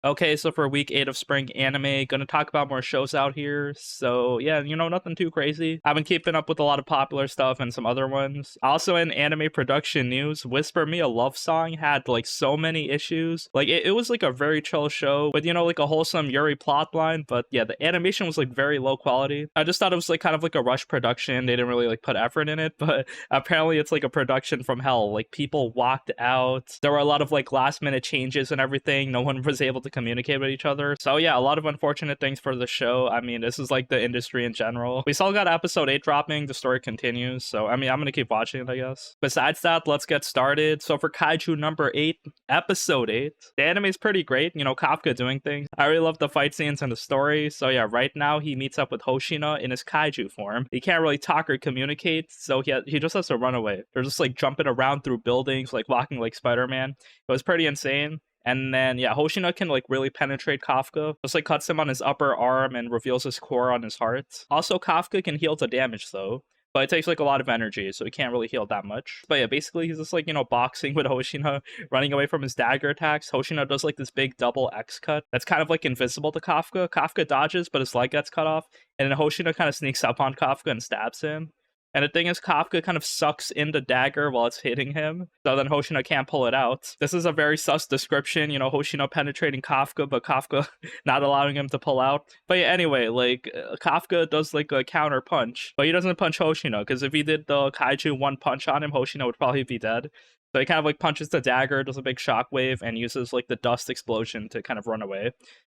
Okay, so for week 8 of spring anime, gonna talk about more shows out here. So yeah, nothing too crazy. I've been keeping up with a lot of popular stuff and some other ones. Also in anime production news, Whisper Me a Love Song had like so many issues. Like it was like a very chill show with like a wholesome Yuri plotline, but yeah, the animation was like very low quality. I just thought it was like kind of like a rush production. They didn't really like put effort in it, but apparently it's like a production from hell. Like people walked out. There were a lot of like last minute changes and everything. No one was able to communicate with each other. So yeah, a lot of unfortunate things for the show. I mean, this is like the industry in general. We still got episode 8 dropping. The story continues. So I mean, I'm gonna keep watching it, I guess. Besides that, let's get started. So for Kaiju number 8, episode 8, the anime is pretty great. Kafka doing things. I really love the fight scenes and the story. So yeah, right now he meets up with Hoshina in his Kaiju form. He can't really talk or communicate, so he just has to run away. They're just like jumping around through buildings, like walking like Spider-Man. It was pretty insane. And then, yeah, Hoshina can like really penetrate Kafka. Just like cuts him on his upper arm and reveals his core on his heart. Also, Kafka can heal the damage though. But it takes like a lot of energy, so he can't really heal that much. But yeah, basically he's just like, boxing with Hoshina, running away from his dagger attacks. Hoshina does like this big double X cut that's kind of like invisible to Kafka. Kafka dodges, but his leg gets cut off. And then Hoshina kind of sneaks up on Kafka and stabs him. And the thing is, Kafka kind of sucks in the dagger while it's hitting him, so then Hoshina can't pull it out. This is a very sus description, Hoshina penetrating Kafka, but Kafka not allowing him to pull out. But yeah, anyway, like, Kafka does like a counter punch, but he doesn't punch Hoshina, because if he did the Kaiju one punch on him, Hoshina would probably be dead. So he kind of like punches the dagger, does a big shockwave, and uses like the dust explosion to kind of run away.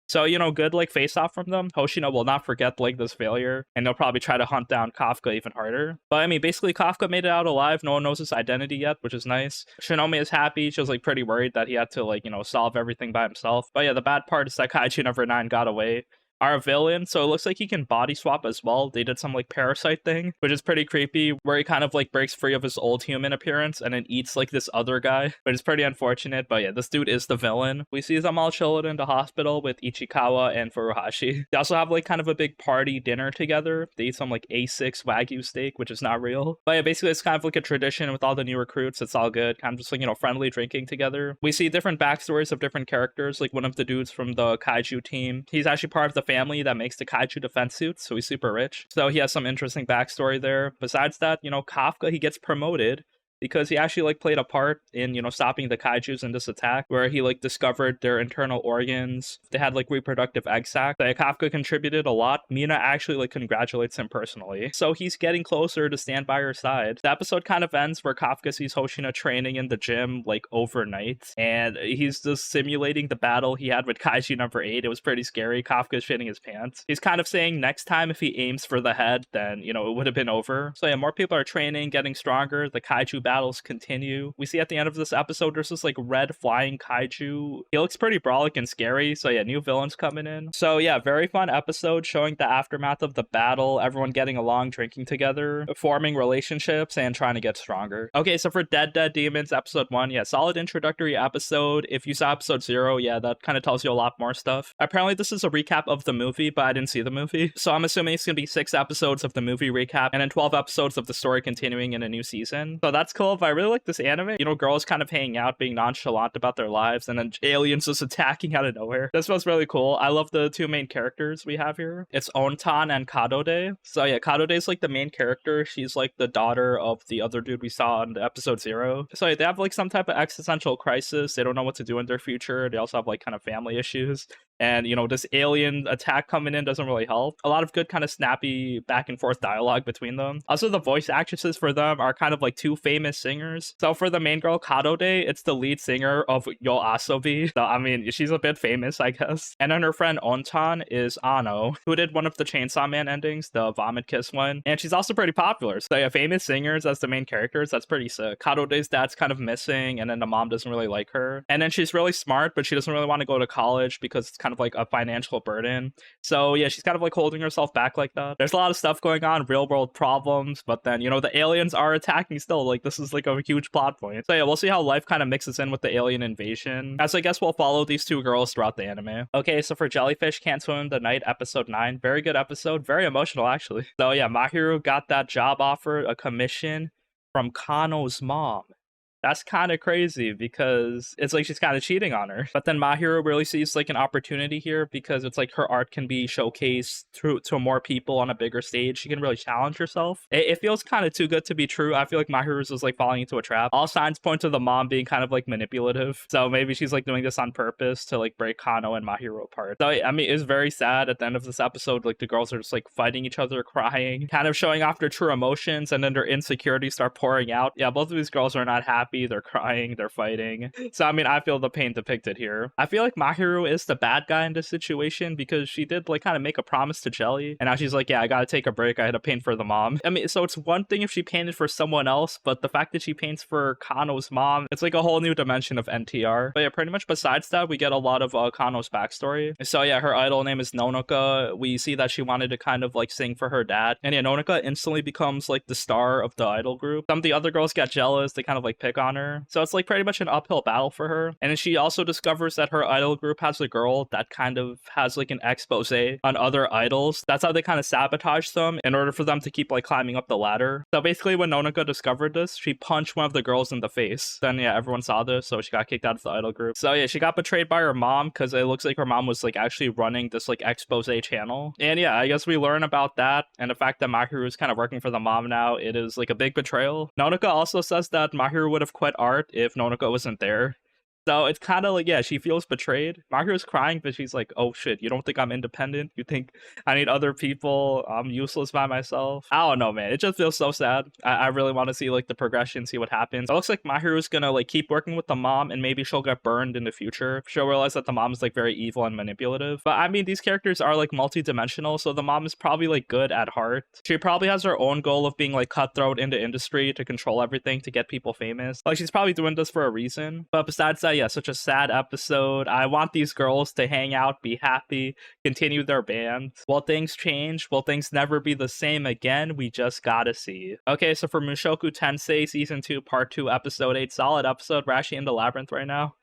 So, good like face off from them. Hoshina will not forget like this failure, and they'll probably try to hunt down Kafka even harder. But I mean, basically Kafka made it out alive. No one knows his identity yet, which is nice. Shinome is happy. She was like pretty worried that he had to like, solve everything by himself. But yeah, the bad part is that Kaiju number 9 got away. Our villain, so it looks like he can body swap as well. They did some like parasite thing, which is pretty creepy, where he kind of like breaks free of his old human appearance and then eats like this other guy, but it's pretty unfortunate. But yeah, this dude is the villain. We see them all chilling in the hospital with Ichikawa and Furuhashi. They also have like kind of a big party dinner together. They eat some like A6 Wagyu steak, which is not real. But yeah, basically it's kind of like a tradition with all the new recruits. It's all good, kind of just like, friendly drinking together. We see different backstories of different characters. Like one of the dudes from the Kaiju team, he's actually part of the family that makes the Kaiju defense suits, so he's super rich. So he has some interesting backstory there. Besides that, Kafka, he gets promoted because he actually like played a part in stopping the kaijus in this attack, where he like discovered their internal organs. They had like reproductive egg sac. So, Kafka contributed a lot. Mina actually like congratulates him personally, so he's getting closer to stand by her side. The episode kind of ends where Kafka sees Hoshina training in the gym like overnight, and he's just simulating the battle he had with Kaiju number 8. It was pretty scary. Kafka's shitting his pants. He's kind of saying next time if he aims for the head, then it would have been over. So yeah, more people are training, getting stronger. The kaiju battles continue. We see at the end of this episode, there's this like red flying kaiju. He looks pretty brolic and scary. So yeah, new villains coming in. So yeah, very fun episode showing the aftermath of the battle, everyone getting along, drinking together, forming relationships, and trying to get stronger. Okay, so for Dededede Demons episode 1, yeah, solid introductory episode. If you saw episode 0, yeah, that kind of tells you a lot more stuff. Apparently this is a recap of the movie, but I didn't see the movie. So I'm assuming it's gonna be 6 episodes of the movie recap and then 12 episodes of the story continuing in a new season. So that's cool. But I really like this anime. Girls kind of hanging out, being nonchalant about their lives, and then aliens just attacking out of nowhere. This was really cool. I love the 2 main characters we have here. It's Ontan and Kadode. So yeah, Kadode is like the main character. She's like the daughter of the other dude we saw in the episode 0. So yeah, they have like some type of existential crisis. They don't know what to do in their future. They also have like kind of family issues. And, this alien attack coming in doesn't really help. A lot of good kind of snappy back and forth dialogue between them. Also, the voice actresses for them are kind of like 2 famous singers. So for the main girl, Kadode, it's the lead singer of Yo Asobi. So, I mean, she's a bit famous, I guess. And then her friend Ontan is Ano, who did one of the Chainsaw Man endings, the Vomit Kiss one. And she's also pretty popular. So yeah, famous singers as the main characters. That's pretty sick. Kadode's dad's kind of missing, and then the mom doesn't really like her. And then she's really smart, but she doesn't really want to go to college because it's kind of like a financial burden. So yeah, she's kind of like holding herself back like that. There's a lot of stuff going on, real world problems, but then the aliens are attacking still. Like this is like a huge plot point. So yeah, we'll see how life kind of mixes in with the alien invasion, as I guess we'll follow these 2 girls throughout the anime. Okay, so for Jellyfish Can't Swim in the Night episode 9, very good episode, very emotional actually. So yeah, Mahiru got that job offer, a commission from Kano's mom. That's kind of crazy because it's like she's kind of cheating on her. But then Mahiro really sees like an opportunity here because it's like her art can be showcased to more people on a bigger stage. She can really challenge herself. It feels kind of too good to be true. I feel like Mahiro's is like falling into a trap. All signs point to the mom being kind of like manipulative. So maybe she's like doing this on purpose to like break Kano and Mahiro apart. So I mean, it's very sad at the end of this episode. Like the girls are just like fighting each other, crying, kind of showing off their true emotions, and then their insecurities start pouring out. Yeah, both of these girls are not happy. They're crying, they're fighting. So I mean, I feel the pain depicted here. I feel like Mahiro is the bad guy in this situation because she did like kind of make a promise to Jelly, and now she's like, yeah, I gotta take a break. I had to paint for the mom. I mean, so it's one thing if she painted for someone else, but the fact that she paints for Kano's mom, it's like a whole new dimension of NTR. But yeah, pretty much besides that, we get a lot of Kano's backstory. So yeah, her idol name is Nonoka. We see that she wanted to kind of like sing for her dad, and yeah, Nonoka instantly becomes like the star of the idol group. Some of the other girls get jealous, they kind of like pick on her. So it's like pretty much an uphill battle for her. And then she also discovers that her idol group has a girl that kind of has like an expose on other idols. That's how they kind of sabotage them in order for them to keep like climbing up the ladder. So basically when Nonoka discovered this, she punched one of the girls in the face. Then yeah, everyone saw this, so she got kicked out of the idol group. So yeah, she got betrayed by her mom because it looks like her mom was like actually running this like expose channel. And yeah, I guess we learn about that and the fact that Mahiro is kind of working for the mom now. It is like a big betrayal. Nonoka also says that Mahiro would have quit art if Nonoka wasn't there. So it's kind of like, yeah, she feels betrayed. Mahiro's crying, but she's like, oh shit, you don't think I'm independent? You think I need other people? I'm useless by myself? I don't know, man. It just feels so sad. I really want to see like the progression, see what happens. It looks like Mahiro's gonna like keep working with the mom and maybe she'll get burned in the future. She'll realize that the mom is like very evil and manipulative. But I mean, these characters are like multi-dimensional, so the mom is probably like good at heart. She probably has her own goal of being like cutthroat in the industry to control everything, to get people famous. Like she's probably doing this for a reason. But besides that, yeah, such a sad episode. I want these girls to hang out, be happy, continue their band. Will things change? Will things never be the same again? We just gotta see. Okay, so for Mushoku Tensei Season 2, Part 2, Episode 8, solid episode. We're actually in the labyrinth right now.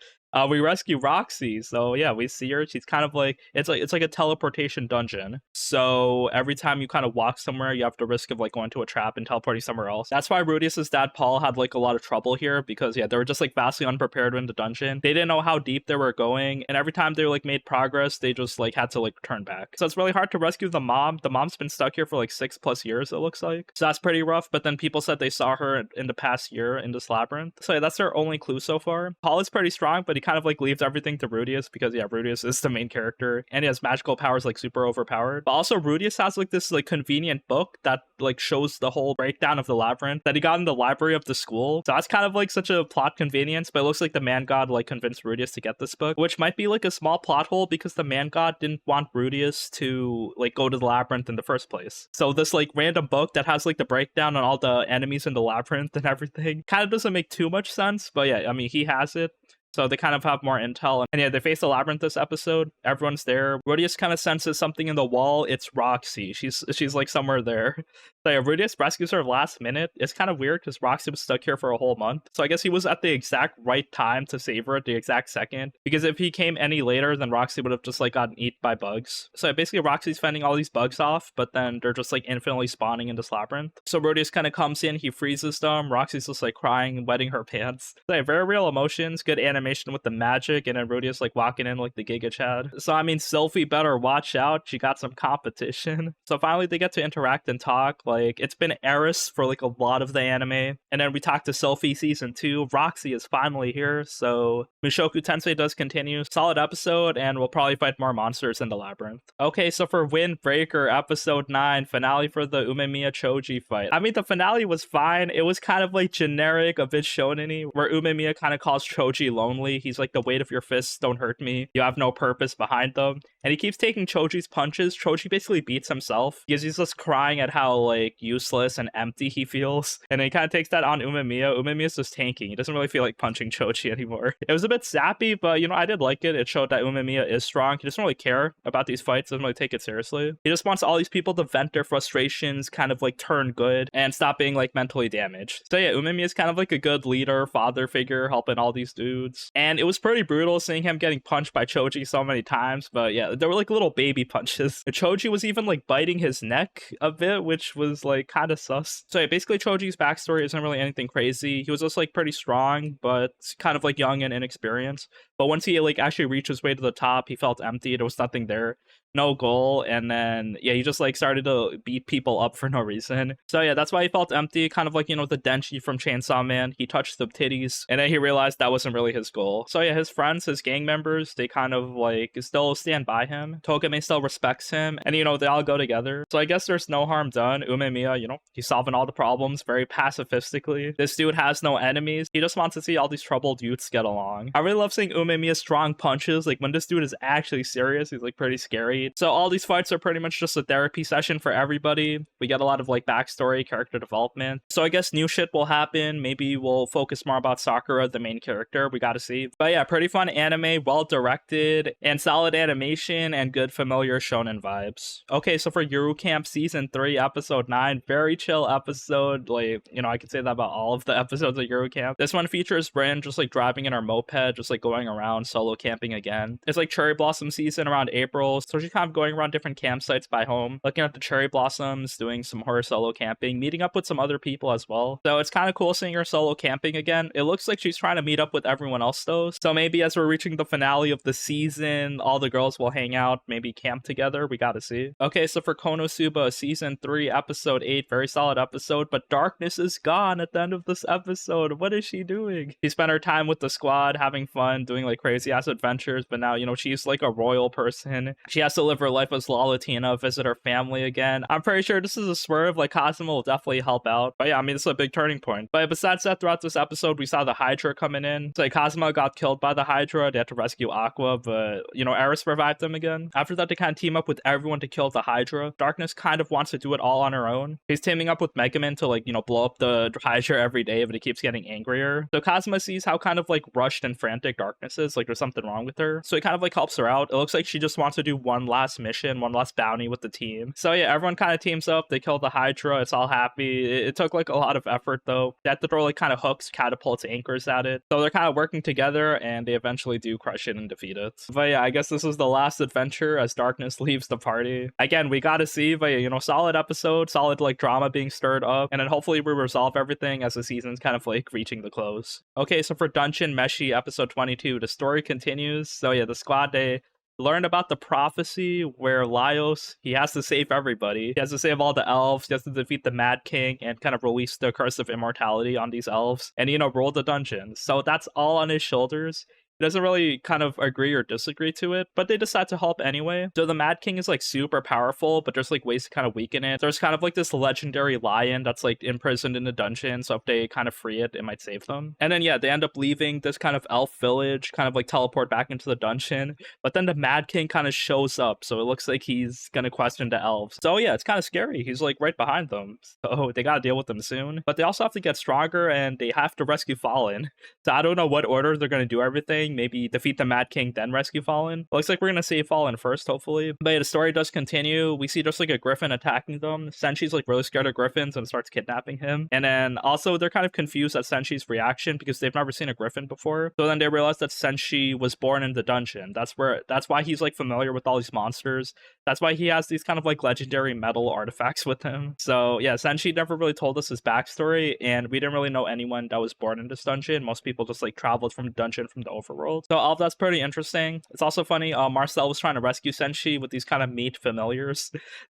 We rescue Roxy, so yeah, we see her. She's kind of like it's like a teleportation dungeon. So every time you kind of walk somewhere, you have the risk of like going to a trap and teleporting somewhere else. That's why Rudius's dad Paul had like a lot of trouble here because yeah, they were just like vastly unprepared in the dungeon. They didn't know how deep they were going, and every time they like made progress, they just like had to like turn back. So it's really hard to rescue the mom. The mom's been stuck here for like 6+ years, it looks like. So that's pretty rough. But then people said they saw her in the past year in this labyrinth. So yeah, that's their only clue so far. Paul is pretty strong, but he kind of like leaves everything to Rudius because yeah, Rudius is the main character and he has magical powers like super overpowered. But also Rudius has like this like convenient book that like shows the whole breakdown of the labyrinth that he got in the library of the school. So that's kind of like such a plot convenience, but it looks like the man god like convinced Rudius to get this book, which might be like a small plot hole because the man god didn't want Rudius to like go to the labyrinth in the first place. So this like random book that has like the breakdown on all the enemies in the labyrinth and everything kind of doesn't make too much sense, but yeah, I mean, he has it. So they kind of have more intel. And yeah, they face the labyrinth this episode. Everyone's there. Rudius kind of senses something in the wall. It's Roxy. She's like somewhere there. So yeah, Rudius rescues her last minute. It's kind of weird because Roxy was stuck here for a whole month. So I guess he was at the exact right time to save her at the exact second. Because if he came any later, then Roxy would have just like gotten eaten by bugs. So yeah, basically Roxy's fending all these bugs off, but then they're just like infinitely spawning in this labyrinth. So Rudius kind of comes in, he freezes them. Roxy's just like crying and wetting her pants. So yeah, very real emotions, good animation with the magic, and then Rudius like walking in like the Giga Chad. So I mean, Sylphie better watch out. She got some competition. So finally they get to interact and talk. Like it's been Eris for like a lot of the anime, and then we talked to Sylphie Season 2. Roxy is finally here, so Mushoku Tensei does continue. Solid episode, and we'll probably fight more monsters in the labyrinth. Okay, so for Windbreaker Episode 9, finale for the Umemiya Choji fight. I mean, the finale was fine. It was kind of like generic, a bit shonen-y, where Umemiya kind of calls Choji lonely. He's like, the weight of your fists don't hurt me. You have no purpose behind them. And he keeps taking Choji's punches. Choji basically beats himself because he's just crying at how like useless and empty he feels. And then he kind of takes that on Umemiya. Umemiya's just tanking. He doesn't really feel like punching Choji anymore. It was a bit sappy, but you know, I did like it. It showed that Umemiya is strong. He doesn't really care about these fights, doesn't really take it seriously. He just wants all these people to vent their frustrations, kind of like turn good and stop being like mentally damaged. So yeah, Umemiya is kind of like a good leader, father figure, helping all these dudes. punches. And it was pretty brutal seeing him getting punched by Choji so many times, but yeah, they were like little baby punches. Choji was even like biting his neck a bit, which was like kind of sus. So yeah, basically Choji's backstory isn't really anything crazy. He was just like pretty strong, but kind of like young and inexperienced. But once he like actually reached his way to the top, he felt empty. There was nothing there, no goal, and then yeah, he just like started to beat people up for no reason. So yeah, that's why he felt empty, kind of like, you know, the Denshi from Chainsaw Man. He touched the titties, and then he realized that wasn't really his goal. So yeah, his friends, his gang members, they kind of like still stand by him. Togame still respects him, and you know, they all go together. So I guess there's no harm done. Umemiya, you know, he's solving all the problems very pacifistically. This dude has no enemies. He just wants to see all these troubled youths get along. I really love seeing Umemiya's strong punches. Like when this dude is actually serious, he's like pretty scary. So all these fights are pretty much just a therapy session for everybody. We get a lot of like backstory, character development. So I guess new shit will happen. Maybe we'll focus more about Sakura, the main character. We gotta see. But yeah, pretty fun anime, well directed, and solid animation and good familiar shonen vibes. Okay, so for Yuru Camp Season 3, Episode 9, very chill episode. Like, you know, I could say that about all of the episodes of Yuru Camp. This one features Bryn just like driving in her moped, just like going around solo camping again. It's like cherry blossom season around April, so she's kind of going around different campsites by home, looking at the cherry blossoms, doing some horror solo camping, meeting up with some other people as well. So it's kind of cool seeing her solo camping again. It looks like she's trying to meet up with everyone else though, so maybe as we're reaching the finale of the season, all the girls will hang out, maybe camp together. We gotta see. Okay, so for KonoSuba Season 3, Episode 8, very solid episode, but Darkness is gone at the end of this episode. What is she doing? She spent her time with the squad, having fun, doing like crazy ass adventures, but now, you know, she's like a royal person. She has to live her life as Lalatina, visit her family again. I'm pretty sure this is a swerve, like Kazuma will definitely help out. But yeah, I mean, this is a big turning point. But besides that, throughout this episode, we saw the Hydra coming in. So like, Kazuma got killed by the Hydra. They had to rescue Aqua, but, you know, Eris revived them again. After that, they kind of team up with everyone to kill the Hydra. Darkness kind of wants to do it all on her own. He's teaming up with Megaman to, like, you know, blow up the Hydra every day, but he keeps getting angrier. So Kazuma sees how kind of like rushed and frantic Darkness is, like there's something wrong with her. So he kind of like helps her out. It looks like she just wants to do one last mission, one last bounty with the team. So yeah, everyone kind of teams up. They kill the Hydra. It's all happy. It took like a lot of effort though. They had to throw like kind of hooks, catapults, anchors at it. So they're kind of working together and they eventually do crush it and defeat it. But yeah, I guess this is the last adventure as Darkness leaves the party. Again, we gotta see, but you know, solid episode, solid like drama being stirred up, and then hopefully we resolve everything as the season's kind of like reaching the close. Okay, so for Dungeon Meshi episode 22, the story continues. So yeah, the squad, they learned about the prophecy where Laios, he has to save everybody. He has to save all the elves. He has to defeat the Mad King and kind of release the curse of immortality on these elves and, you know, rule the dungeons. So that's all on his shoulders. He doesn't really kind of agree or disagree to it, but they decide to help anyway. So the Mad King is like super powerful, but there's like ways to kind of weaken it. There's kind of like this legendary lion that's like imprisoned in the dungeon, so if they kind of free it, it might save them. And then yeah, they end up leaving this kind of elf village, kind of like teleport back into the dungeon, but then the Mad King kind of shows up, so it looks like he's gonna question the elves. So yeah, it's kind of scary. He's like right behind them, so they gotta deal with him soon. But they also have to get stronger and they have to rescue Fallen. So I don't know what order they're gonna do everything. Maybe defeat the Mad King, then rescue Fallen. Looks like we're gonna save Fallen first, hopefully. But yeah, the story does continue. We see just like a griffin attacking them. Senshi's like really scared of griffins and starts kidnapping him. And then also they're kind of confused at Senshi's reaction because they've never seen a griffin before. So then they realize that Senshi was born in the dungeon. That's why he's like familiar with all these monsters. That's why he has these kind of like legendary metal artifacts with him. So yeah, Senshi never really told us his backstory, and we didn't really know anyone that was born in this dungeon. Most people just like traveled from the dungeon from the overworld. So all of that's pretty interesting. It's also funny, Marcel was trying to rescue Senshi with these kind of meat familiars.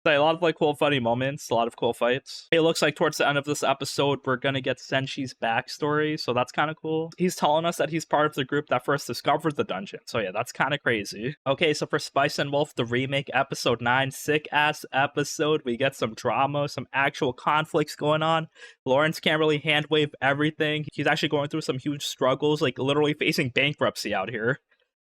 So a lot of like cool funny moments, a lot of cool fights. It looks like towards the end of this episode we're gonna get Senshi's backstory, so that's kind of cool. He's telling us that he's part of the group that first discovered the dungeon, so yeah, that's kind of crazy. Okay, so for Spice and Wolf the remake episode 9, sick ass episode. We get some drama, some actual conflicts going on. Lawrence can't really hand wave everything. He's actually going through some huge struggles, like literally facing bankruptcy out here.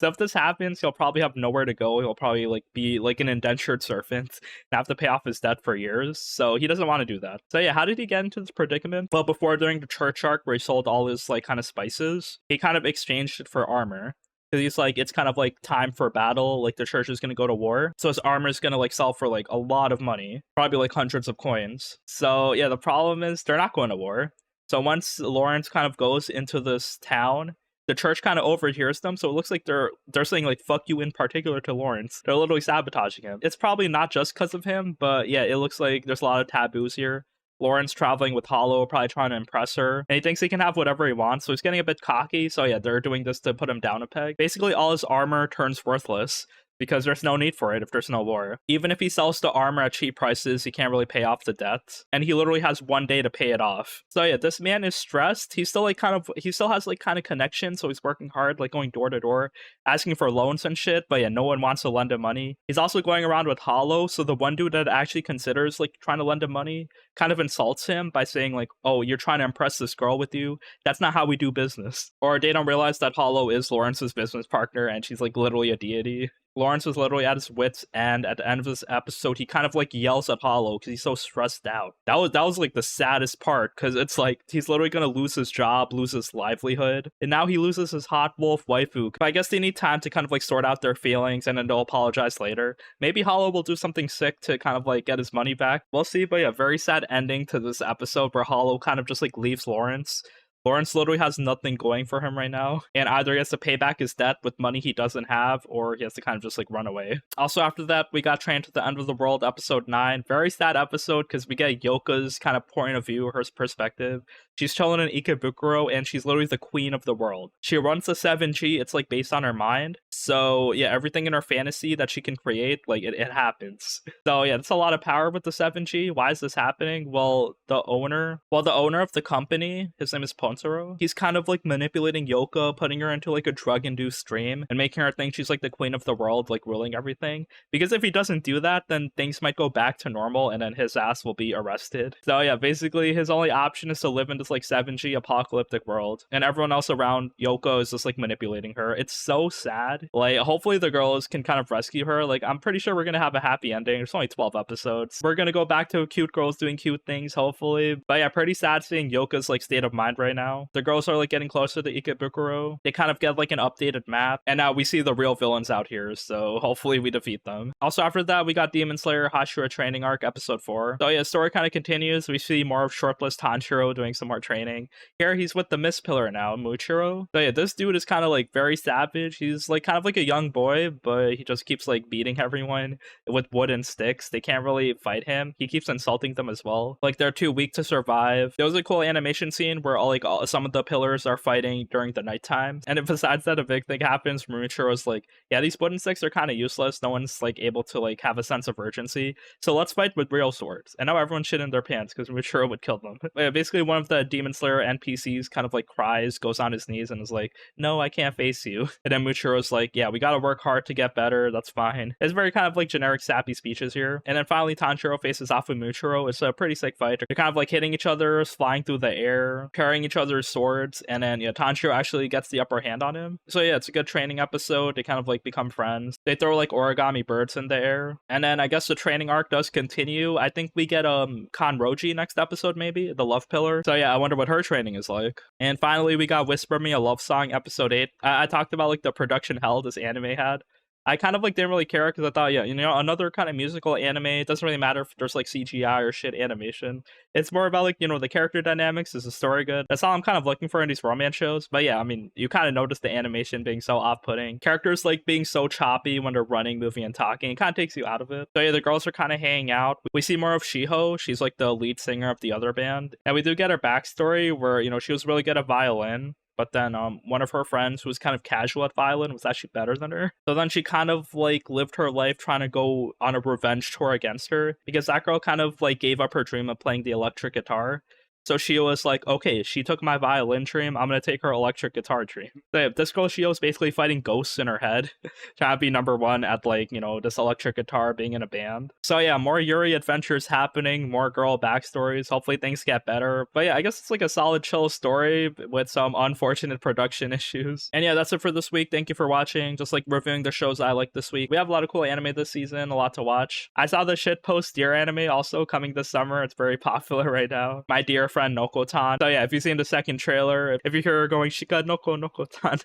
So if this happens, he'll probably have nowhere to go. He'll probably like be like an indentured servant and have to pay off his debt for years. So he doesn't want to do that. So yeah, how did he get into this predicament? Well, before during the church arc where he sold all his like kind of spices, he kind of exchanged it for armor. Because he's like, it's kind of like time for battle, like the church is going to go to war. So his armor is going to like sell for like a lot of money, probably like hundreds of coins. So yeah, the problem is they're not going to war. So once Lawrence kind of goes into this town, The church kind of overhears them, so it looks like they're saying like "fuck you" in particular to Lawrence. They're literally sabotaging him. It's probably not just because of him, but yeah, it looks like there's a lot of taboos here. Lawrence traveling with Hollow, probably trying to impress her, and he thinks he can have whatever he wants, so he's getting a bit cocky. So yeah, they're doing this to put him down a peg. Basically, all his armor turns worthless, because there's no need for it if there's no lore. Even if he sells the armor at cheap prices, he can't really pay off the debts, and he literally has 1 day to pay it off. So yeah, this man is stressed. He still has like kind of connection, so he's working hard, like going door to door, asking for loans and shit, but yeah, no one wants to lend him money. He's also going around with Hollow, so the one dude that actually considers like trying to lend him money kind of insults him by saying like, oh, you're trying to impress this girl with you? That's not how we do business. Or they don't realize that Hollow is Lawrence's business partner, and she's like literally a deity. Lawrence was literally at his wits' end at the end of this episode. He kind of like yells at Hollow because he's so stressed out. That was like the saddest part, because it's like he's literally gonna lose his job, lose his livelihood, and now he loses his hot wolf waifu. But I guess they need time to kind of like sort out their feelings, and then they'll apologize later. Maybe Hollow will do something sick to kind of like get his money back. We'll see. But yeah, very sad ending to this episode where Hollow kind of just like leaves Lawrence. Lawrence literally has nothing going for him right now, and either he has to pay back his debt with money he doesn't have, or he has to kind of just like run away. Also after that, we got Train to the End of the World episode 9. Very sad episode because we get Yoka's kind of point of view, her perspective. She's chilling in Ikebukuro, and she's literally the queen of the world. She runs the 7G, it's like based on her mind. So yeah, everything in her fantasy that she can create, like it happens. So yeah, that's a lot of power with the 7G. Why is this happening? Well, the owner of the company, his name is Ponsoro, he's kind of like manipulating Yoka, putting her into like a drug-induced dream and making her think she's like the queen of the world, like ruling everything. Because if he doesn't do that, then things might go back to normal, and then his ass will be arrested. So yeah, basically his only option is to live in this like 7G apocalyptic world, and everyone else around Yoko is just like manipulating her. It's so sad. Like, hopefully the girls can kind of rescue her. Like, I'm pretty sure we're gonna have a happy ending. There's only 12 episodes. We're gonna go back to cute girls doing cute things, hopefully. But yeah, pretty sad seeing Yoka's like state of mind right now. The girls are like getting closer to Ikebukuro. They kind of get like an updated map, and now we see the real villains out here, so hopefully we defeat them. Also after that, we got Demon Slayer Hashira training arc episode 4. So yeah, story kind of continues. We see more of shortlist Tanjiro doing some more training. Here he's with the Mist Pillar now, Muchiro. So yeah, this dude is kind of like very savage. He's like kind of like a young boy, but he just keeps like beating everyone with wood and sticks. They can't really fight him. He keeps insulting them as well. Like, they're too weak to survive. There was a cool animation scene where some of the pillars are fighting during the nighttime. And besides that, a big thing happens. Muchiro's like, yeah, these wooden sticks are kind of useless. No one's like able to like have a sense of urgency. So let's fight with real swords. And now everyone's shit in their pants because Muchiro would kill them. But yeah, basically one of the Demon Slayer NPCs kind of like cries, goes on his knees, and is like, no, I can't face you. And then Muchiro's like, yeah, we gotta work hard to get better. That's fine. It's very kind of like generic sappy speeches here. And then finally Tanjiro faces off with Muchiro. It's a pretty sick fight. They're kind of like hitting each other, flying through the air, carrying each other's swords, and then yeah, Tanjiro actually gets the upper hand on him. So yeah, it's a good training episode. They kind of like become friends. They throw like origami birds in the air. And then I guess the training arc does continue. I think we get Kanroji next episode, maybe, the love pillar. So yeah, I wonder what her training is like. And finally we got Whisper Me a Love Song episode 8. I talked about like the production hell this anime had. I kind of like didn't really care because I thought, yeah, you know, another kind of musical anime. It doesn't really matter if there's like CGI or shit animation. It's more about like, you know, the character dynamics. Is the story good? That's all I'm kind of looking for in these romance shows. But yeah, I mean, you kind of notice the animation being so off-putting. Characters like being so choppy when they're running, moving, and talking. It kind of takes you out of it. So yeah, the girls are kind of hanging out. We see more of Shiho. She's like the lead singer of the other band. And we do get her backstory where, you know, she was really good at violin. But then one of her friends who was kind of casual at violin was actually better than her. So then she kind of like lived her life trying to go on a revenge tour against her, because that girl kind of like gave up her dream of playing the electric guitar. So she was like, okay, she took my violin dream, I'm gonna take her electric guitar dream. So yeah, this girl Shio is basically fighting ghosts in her head, trying to be number one at like, you know, this electric guitar, being in a band. So yeah, more Yuri adventures happening, more girl backstories. Hopefully things get better. But yeah, I guess it's like a solid chill story with some unfortunate production issues. And yeah, that's it for this week. Thank you for watching. Just like reviewing the shows I like this week. We have a lot of cool anime this season, a lot to watch. I saw the shitpost Deer anime also coming this summer. It's very popular right now. My dear friend Noko-tan. So yeah, if you've seen the second trailer, if you hear her going Shika Noko Noko-tan,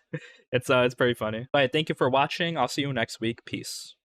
it's pretty funny. But yeah, thank you for watching. I'll see you next week. Peace.